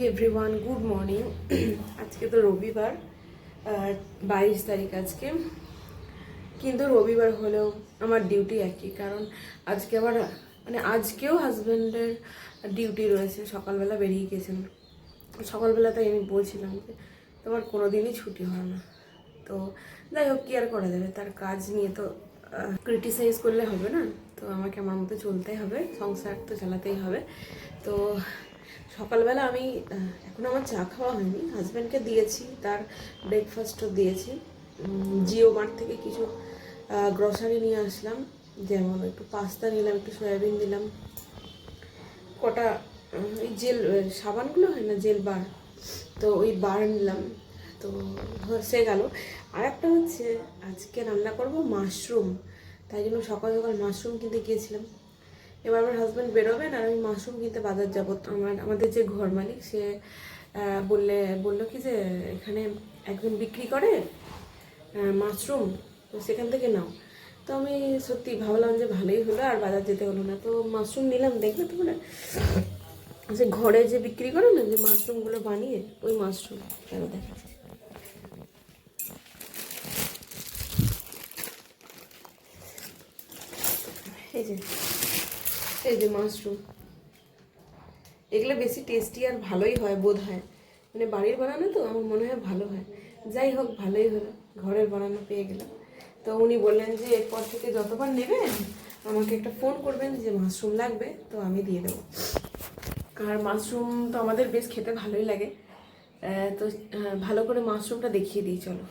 Everyone, good morning. আজকে তো রবিবার, 22 তারিখ আজকে। কিন্তু রবিবার হলেও আমার ডিউটি একই, কারণ আজকে আবার আজকেও হাজব্যান্ডের ডিউটি রয়েছে। সকালবেলা বেরিয়ে গেছেন। সকালবেলা তাই আমি বলছিলাম যে তোমার কোনো দিনই ছুটি হয় না। তো যাই হোক, কি আর করা যাবে, তার কাজ নিয়ে তো ক্রিটিসাইজ করলে হবে না। তো আমাকে আমার মতো চলতেই হবে, সংসার তো চালাতেই হবে। তো সকালবেলা আমি এখন আমার চা খাওয়া হয়নি, হাজব্যান্ডকে দিয়েছি, তার ব্রেকফাস্টও দিয়েছি। জিও মার্ট থেকে কিছু গ্রসারি নিয়ে আসলাম, যেমন একটু পাস্তা নিলাম, একটু সয়াবিন দিলাম, কটা ওই জেল সাবানগুলো হয় না, জেল বার, তো ওই বার নিলাম। তো হচ্ছে গেল। আর একটা হচ্ছে আজকে রান্না করব মাশরুম, তাই জন্য সকাল সকাল মাশরুম কিনতে গিয়েছিলাম। এবার আমার হাজব্যান্ড বেরোবেন আর আমি মাশরুম কিনতে বাজার যাবো। আমাদের যে ঘর মালিক, সে বললো কি যে এখানে একজন বিক্রি করে মাশরুম, তো সেখান থেকে নাও। তো আমি সত্যি ভাবলাম যে ভালোই হলো, আর বাজার যেতে হলো না। তো মাশরুম নিলাম। দেখবে তোমরা যে ঘরে যে বিক্রি করে না, যে মাশরুমগুলো বানিয়ে, ওই মাশরুম কেন দেখা। এই যে মাশরুম, এগুলো বেশি টেস্টি আর ভালোই হয় বোধ হয়। বাড়ির বানানো তো আমার মনে হয় ভালো হয়। যাই হোক, ভালোই হলো, ঘরের বানানো পেয়ে গেলাম। তো উনি বললেন যে এরপর থেকে যতবার নেবেন আমাকে একটা ফোন করবেন যে মাশরুম লাগবে, তো আমি দিয়ে দেবো। আর মাশরুম তো আমাদের বেশ খেতে ভালোই লাগে। তো ভালো করে মাশরুমটা দেখিয়ে দিই, চলো।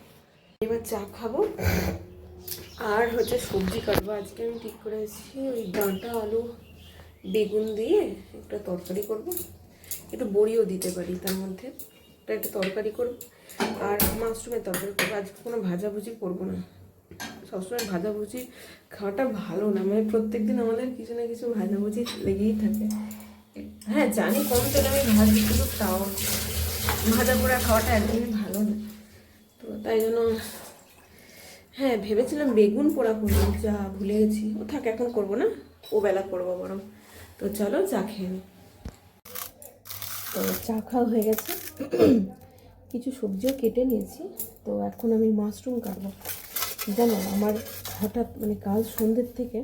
এবার চা খাবো আর হচ্ছে সবজি কাটবো। আজকে আমি ঠিক করেছি ওই ডাঁটা আলু বেগুন দিয়ে একটা তরকারি করব, একটু বড়িও দিতে পারি তার মধ্যে। ওটা একটা তরকারি করব আর মাশরুমের তরকারি করবো। আজকে কোনো ভাজাভুজি করবো না, সবসময় ভাজাভুজি খাওয়াটা ভালো না। প্রত্যেকদিন আমাদের কিছু না কিছু ভাজাভুজি লেগেই থাকে। হ্যাঁ জানি কম তেলে আমি ভাজি, কিন্তু তাও ভাজা পোড়া খাওয়াটা একদমই ভালো না। তো তাই জন্য হ্যাঁ ভেবেছিলাম বেগুন পোড়া করবো, যা ভুলে গেছি। ও থাক, এখন করবো না, ও বেলা করবো বরং। তো চলো চা খেয়ে নিই। তো চা খাওয়া হয়ে গেছে, কিছু সবজিও কেটে নিয়েছি। তো এখন আমি মাশরুম কাটবো। জানো, আমার হঠাৎ কাল সন্ধ্যের থেকে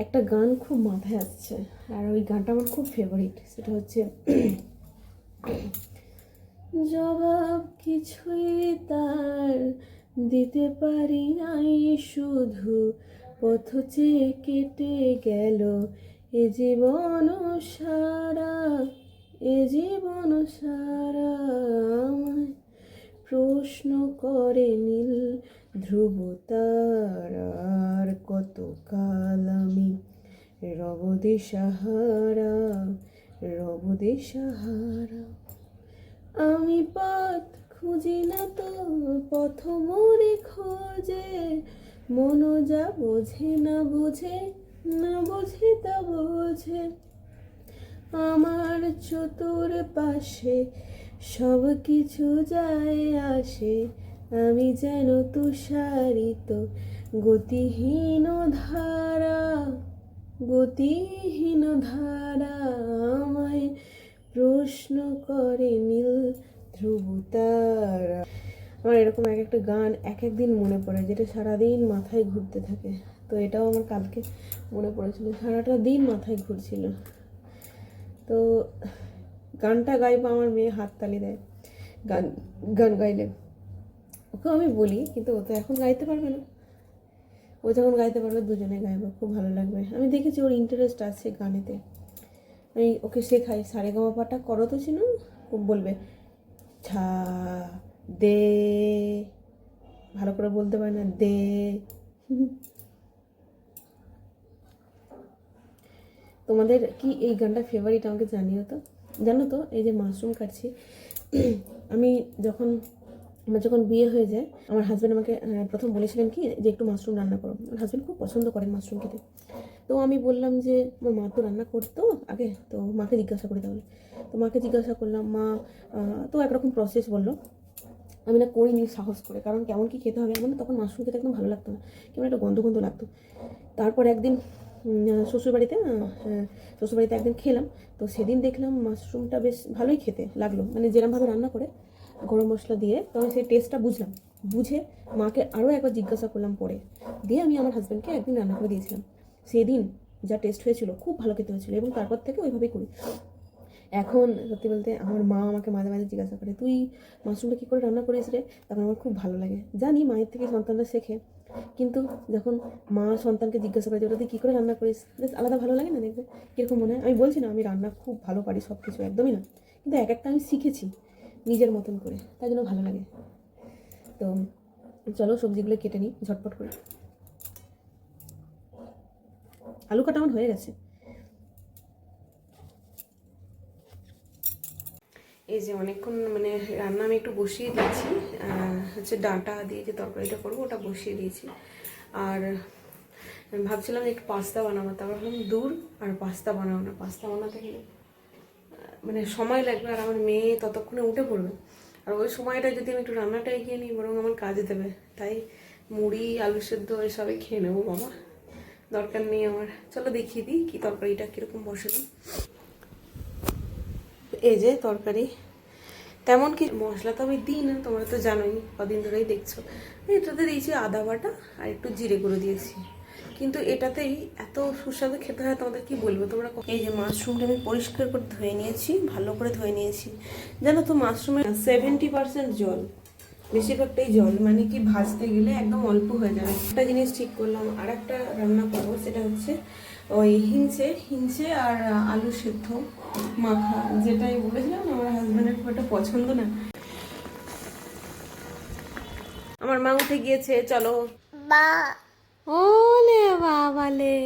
একটা গান খুব মাথায় আসছে, আর ওই গানটা আমার খুব ফেভারিট। সেটা হচ্ছে জবাব কিছুই তার দিতে পারি নাই, শুধু পথ চেয়ে কেটে গেল এ জীবন সারা, এ জীবন সারা। আমায় প্রশ্ন করে নীল ধ্রুব তারার, কতকাল আমি রব দিশাহারা, রব দিশাহারা। আমি পথ খুঁজি না তো, পথ মোরে খোঁজে, মন যা বোঝে না বুঝে, না বুঝে তা বোঝে। আমার চতুর পাশে সব কিছু যায় আসে, আমি যেন তুষারিত গতিহীন ধারা, গতিহীন ধারা। আমায় প্রশ্ন করে নীল ধ্রুব তারা। আমার এরকম এক একটা গান এক একদিন মনে পড়ে, যেটা সারাদিন মাথায় ঘুরতে থাকে। তো এটাও আমার কালকে মনে পড়েছিল, সারাটা দিন মাথায় ঘুরছিল। তো গানটা গাইবো, আমার মেয়ে হাততালি দেয় গান গান গাইলে। ওকেও আমি বলি, কিন্তু ও তো এখন গাইতে পারবে না। ও যখন গাইতে পারবে দুজনে গাইবো, খুব ভালো লাগবে। আমি দেখেছি ওর ইন্টারেস্ট আছে গানেতে। আমি ওকে শেখাই, সারেগামাপাটা করো তো চিনো, ও বলবে ছা দে, ভালো করে বলতে পারে না, দে। তোমাদের কি এই গানটা ফেভারিট আমাকে জানিও তো। জানো তো, এই যে মাশরুম কাটছি, আমি আমার যখন বিয়ে হয়ে যায়, আমার হাজব্যান্ড আমাকে প্রথম বলেছিলেন কি যে একটু মাশরুম রান্না করো। আমার হাজব্যান্ড খুব পছন্দ করেন মাশরুম খেতে। তো আমি বললাম যে আমার মা তো রান্না করতো আগে, তো মাকে জিজ্ঞাসা করি তাহলে। তো মাকে জিজ্ঞাসা করলাম, মা তো একরকম প্রসেস বললো। আমি না করিনি সাহস করে, কারণ কেমন কি খেতে হবে, আমার তখন মাশরুম খেতে একদম ভালো লাগতো না, কেমন একটা গন্ধ গন্ধ লাগতো। তারপর একদিন শ্বশুরবাড়িতে শ্বশুরবাড়িতে একদিন খেলাম, তো সেদিন দেখলাম মাশরুমটা বেশ ভালোই খেতে লাগলো, মানে যেরমভাবে রান্না করে গরম মশলা দিয়ে, তো আমি সেই টেস্টটা বুঝলাম, বুঝে মাকে আরও একবার জিজ্ঞাসা করলাম পরে, দিয়ে আমি আমার হাজব্যান্ডকে একদিন রান্না করে দিয়েছিলাম। সেদিন যা টেস্ট হয়েছিল খুব ভালো খেতে হয়েছিল, এবং তারপর থেকে ওইভাবেই করি। এখন সত্যি বলতে আমার মা আমাকে মাঝে মাঝে জিজ্ঞাসা করে, তুই মাশরুমটা কী করে রান্না করিস রে? তখন আমার খুব ভালো লাগে। জানি মায়ের থেকে সন্তানরা শেখে, কিন্তু যখন মা সন্তানকে জিজ্ঞাসা করে যে ওটা তুই কী করে রান্না করিস, বেশ আলাদা ভালো লাগে না দেখবে? কীরকম মনে হয়? আমি বলছি না আমি রান্না খুব ভালো পারি সব কিছু, একদমই না, কিন্তু এক একটা আমি শিখেছি নিজের মতন করে, তাই জন্য ভালো লাগে। তো চলো সবজিগুলো কেটে নিই ঝটপট করে। আলু কাটা আমার হয়ে গেছে। এই যে অনেকক্ষণ মানে রান্না আমি একটু বসিয়ে দিয়েছি, হচ্ছে ডাঁটা দিয়ে যে তরকারিটা করবো ওটা বসিয়ে দিয়েছি। আর ভাবছিলাম যে একটু পাস্তা বানাবো, তারপর ভাবলাম দূর, আর পাস্তা বানাবো না, পাস্তা বানাতে গেলে মানে সময় লাগবে, আর আমার মেয়ে ততক্ষণে উঠে পড়বে, আর ওই সময়টা যদি আমি একটু রান্নাটা এগিয়ে নিই বরং আমার কাজে দেবে। তাই মুড়ি আলু সেদ্ধ এসবই খেয়ে নেবো বাবা, দরকার নেই আমার। চলো দেখিয়ে দিই কি তরকারিটা কীরকম বসালাম। এই যে তরকারি, তেমন কি মশলা তো আমি দিই না, তোমরা তো জানোই, কদিন ধরেই দেখছো। এটাতে দিয়েছি আদা বাটা আর একটু জিরে গুঁড়ো দিয়েছি, কিন্তু এটাতেই এত সুস্বাদু খেতে হয় তোমাদের কি বলবো। তোমরা এই যে মাশরুমটা আমি পরিষ্কার করে ধুয়ে নিয়েছি, ভালো করে ধুয়ে নিয়েছি। জানো তো মাশরুমের 70% জল, বেশিরভাগটাই জল, মানে কি ভাজতে গেলে একদম অল্প হয়ে যাবে। একটা জিনিস ঠিক করলাম, আর একটা রান্না করবো, সেটা হচ্ছে ওই হিংসে আর আলু সেদ্ধ মাখা, যেটাই বলেছিলাম আমার হাজব্যান্ডের খুব একটা পছন্দ না। আমার মা উঠে গিয়েছে, চলো বা ওলে বাবালে।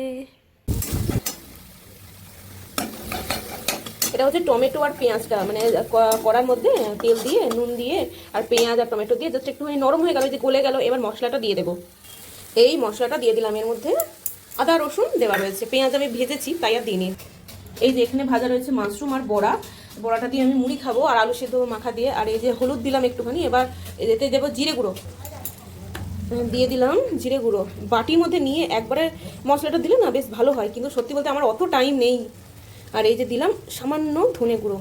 এটা হচ্ছে টমেটো আর পেঁয়াজটা, মানে কড়ার মধ্যে তেল দিয়ে নুন দিয়ে আর পেঁয়াজ আর টমেটো দিয়ে জাস্ট একটুখানি নরম হয়ে গেল, যে গলে গেল, এবার মশলাটা দিয়ে দেবো। এই মশলাটা দিয়ে দিলাম, এর মধ্যে আদা রসুন দেওয়া রয়েছে, পেঁয়াজ আমি ভেজেছি তাই আর দিইনি। এই যে এখানে ভাজা রয়েছে মাশরুম আর বড়াটা দিয়ে আমি মুড়ি খাবো, আর আলু সেদ্ধ মাখা দিয়ে। আর এই যে হলুদ দিলাম একটুখানি, এবার এতে দেবো জিরে গুঁড়ো, দিয়ে দিলাম জিরে গুঁড়ো। বাটির মধ্যে নিয়ে একবারে মশলাটা দিলে না বেশ ভালো হয়, কিন্তু সত্যি বলতে আমার অত টাইম নেই। আর এই যে দিলাম সামান্য ধনে গুঁড়ো।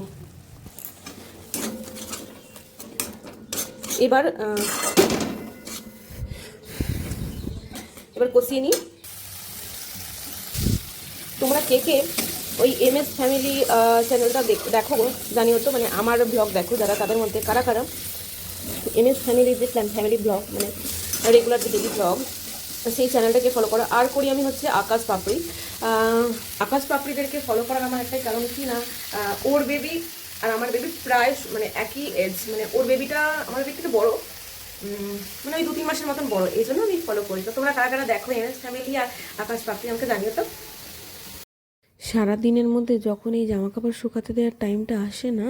এবার কষিয়ে নিই। তোমরা কে কে ওই MS ফ্যামিলি চ্যানেলটা দেখো জানিও তো, মানে আমার ব্লগ দেখো যারা, তাদের মধ্যে কারা কারা MS ফ্যামিলির যে ফ্যামিলি ব্লগ, মানে রেগুলার যে ডেলি ব্লগ, সেই চ্যানেলটাকে ফলো করো। আর করি আমি হচ্ছে আকাশ পাপড়িদেরকে ফলো করার আমার একটাই কারণ কি না, ওর বেবি আর আমার বেবি প্রায় মানে একই এজ, মানে ওর বেবিটা আমার বেবির থেকে বড়ো, মানে ওই 2-3 মাসের মতন বড়ো, এই জন্য আমি ফলো করি। তো তোমরা কারা কারা দেখো MS ফ্যামিলি আর আকাশ পাপড়ি আমাকে জানিও তো। সারাদিনের মধ্যে যখন এই জামা কাপড় শুকাতে দেওয়ার টাইমটা আসে না,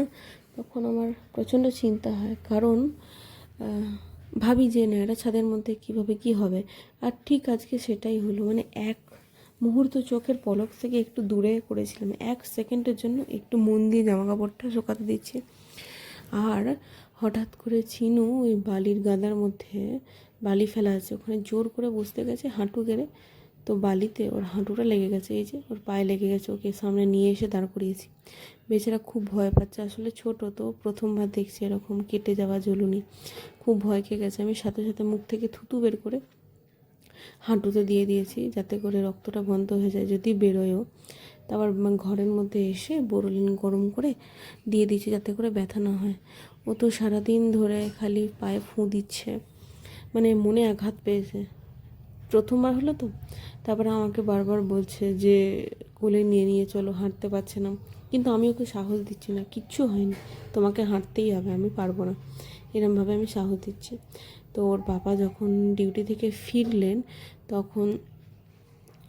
তখন আমার প্রচণ্ড চিন্তা হয়, কারণ ভাবি যে ন্যাড়া ছাদের মধ্যে কীভাবে কী হবে। আর ঠিক আজকে সেটাই হলো, মানে এক মুহূর্ত চোখের পলক থেকে একটু দূরে করেছিলাম, 1 সেকেন্ডের জন্য একটু মন দিয়ে জামা কাপড়টা শুকাতে দিচ্ছি, আর হঠাৎ করে চিনু ওই বালির গাদার মধ্যে বালি ফেলা আছে, ওখানে জোর করে বসতে গেছে হাঁটু গেড়ে, তো বালিতে ওর হাঁটুটা লেগে গেছে, এই যে ওর পায়ে লেগে গেছে। ওকে সামনে নিয়ে এসে দাঁড় করিয়েছি। বেচারা খুব ভয় পাচ্ছে, আসলে ছোট তো, প্রথমবার দেখছি এরকম কেটে যাওয়া জ্বলুনি, খুব ভয় খেয়ে গেছে। আমি সাথে সাথে মুখ থেকে থুতু বের করে হাঁটুতে দিয়ে দিয়েছি, যাতে করে রক্তটা বন্ধ হয়ে যায়, যদি বেরোয়ও। তারপর ঘরের মধ্যে এসে বোরোলিন গরম করে দিয়ে দিয়েছি, যাতে করে ব্যথা না হয়। ও তো সারাদিন ধরে খালি পায়ে ফুঁ দিচ্ছে, মানে মনে আঘাত পেয়েছে, প্রথমবার হলো তো। তারপরে আমাকে বারবার বলছে যে কোলে নিয়ে নিয়ে চলো, হাঁটতে পারছে না, কিন্তু আমি ওকে সাহস দিচ্ছি না, কিচ্ছু হয়নি, তোমাকে হাঁটতেই হবে, আমি পারবো না, এরমভাবে আমি সাহস দিচ্ছি। তো ওর পাপা যখন ডিউটি থেকে ফিরলেন, তখন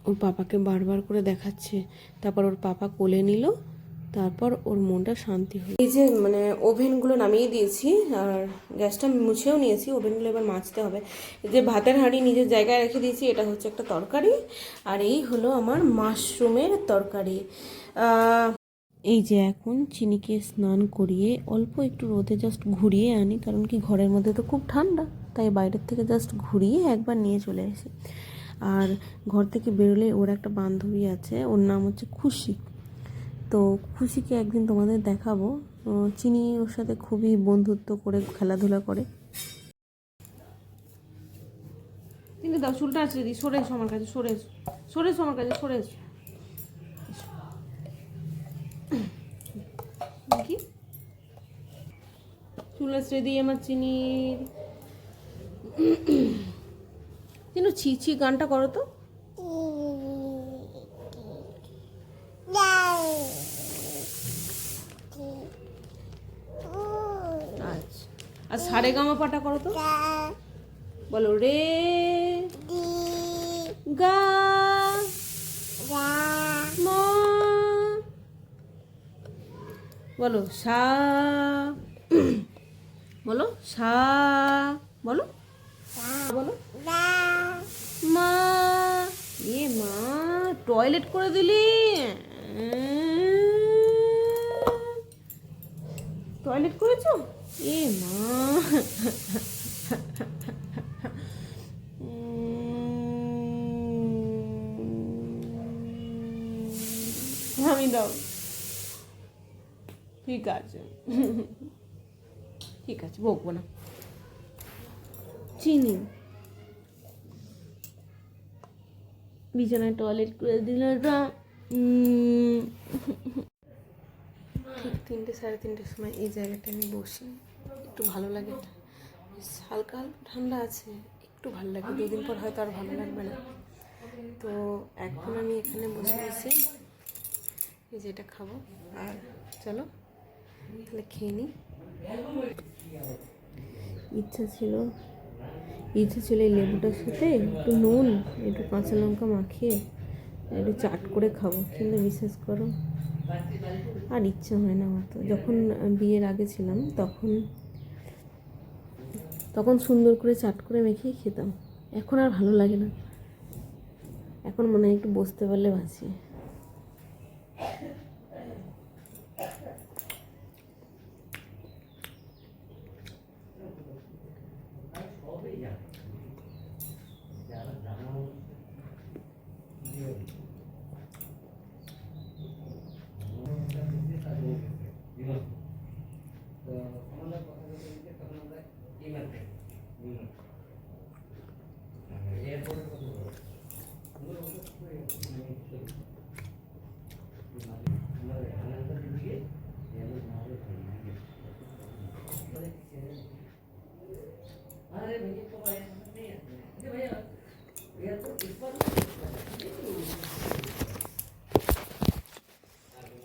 ওর পাপাকে বারবার করে দেখাচ্ছে, তারপর ওর পাপা কোলে নিল, তারপর ওর মনটা শান্তি হলো। এই যে মানে ওভেনগুলো নামিয়ে দিয়েছি, আর গ্যাসটা মুছেও নিয়েছি, ওভেনগুলো এবার মাজতে হবে। এই যে ভাতের হাঁড়ি নিজের জায়গায় রেখে দিয়েছি, এটা হচ্ছে একটা তরকারি, আর এই হলো আমার মাশরুমের তরকারি। এই যে এখন চিনিকে স্নান করিয়ে অল্প একটু রোদে জাস্ট ঘুরিয়ে আনি, কারণ কি ঘরের মধ্যে তো খুব ঠান্ডা, তাই বাইরের থেকে জাস্ট ঘুরিয়ে একবার নিয়ে চলে আসি। আর ঘর থেকে বেরোলে ওর একটা বান্ধবী আছে, ওর নাম হচ্ছে খুশি। তো খুশিকে একদিন তোমাদের দেখাবো। চিনি ওর সাথে খুবই বন্ধুত্ব করে খেলাধুলা করে। কিন্তু দাও চুলটা আছে দিদি, সরে এসো আমার কাছে, সরে এসো, সরে এসো আমার কাছে, সরে এসো। কি চুল আসছে দিয়ে আমার চিনির চিনু, ছি ছি গানটা করো তো। আচ্ছা, আর সারে গামা পাটা করো তো, বলো রে গা মা, বলো সা, বলো সা, বলো বলো মা। এ মা, টয়লেট করে দিলি, টয়লেট করেছো? এ মা, আমি দাও, ঠিক আছে, ঠিক আছে, বকবো না। চিনি বিছানায় টয়লেট করে দিল না। ঠিক 3টে সাড়ে 3টের সময় এই জায়গাটা আমি বসি, একটু ভালো লাগে, বেশ হালকা হালকা ঠান্ডা আছে, একটু ভালো লাগে। 2 দিন পর হয়তো আর ভালো লাগবে না। তো এখন আমি এখানে বসে বসে এই যে এটা খাবো, আর চলো তাহলে খেয়ে নিই। ইচ্ছা ছিল এই লেবুটার সাথে একটু নুন, একটু কাঁচা লঙ্কা মাখিয়ে একটু চাট করে খাবো, কিন্তু বিশ্বাস করো আর ইচ্ছা হয় না আমার। তো যখন বিয়ের আগে ছিলাম তখন সুন্দর করে চাট করে মেখেই খেতাম, এখন আর ভালো লাগে না। এখন মনে হয় একটু বসতে পারলে বাঁচি।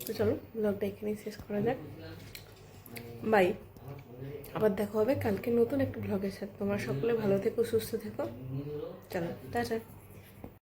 তো চলো ব্লগটা এখানেই শেষ করা যাক, বাই। আবার দেখা হবে কালকে নতুন একটা ব্লগের সাথে। তোমরা সকলে ভালো থেকো, সুস্থ থেকো, চলো টাটা।